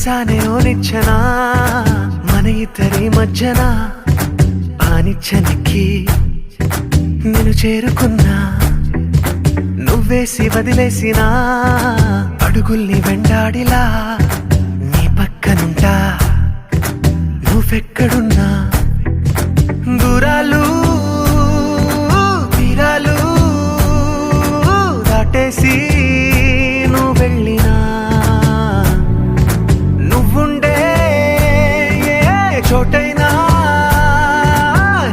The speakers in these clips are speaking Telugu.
వేసానే ఓ నిచ్చనా మన ఇద్దరి మధ్యన ఆ నిచ్చనికి నేను చేరుకున్నా నువ్వేసి వదిలేసిన అడుగుల్ని వెంటాడిలా నీ పక్కనుంటా నువ్వెక్కడున్నా దూరాలు తీరాలు దాటేసి నువ్వు వెళ్ళినా నువ్వుండే ఏ చోటైనా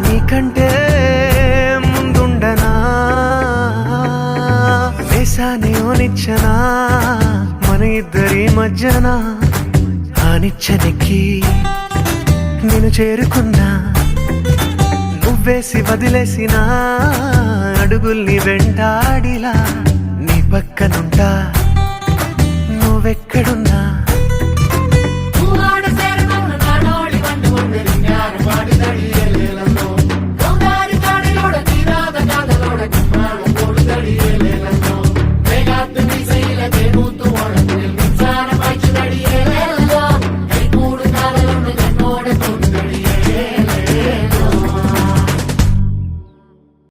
నీకంటే ముందుండనా వేసానే ఓ నిచ్చనా మన ఇద్దరి మధ్యన ఆ నిచ్చనికి నేను చేరుకున్నా నువ్వేసి వదిలేసిన అడుగుల్ని వెంటాడిలా నీ పక్కనుంటా నువ్వెక్కడ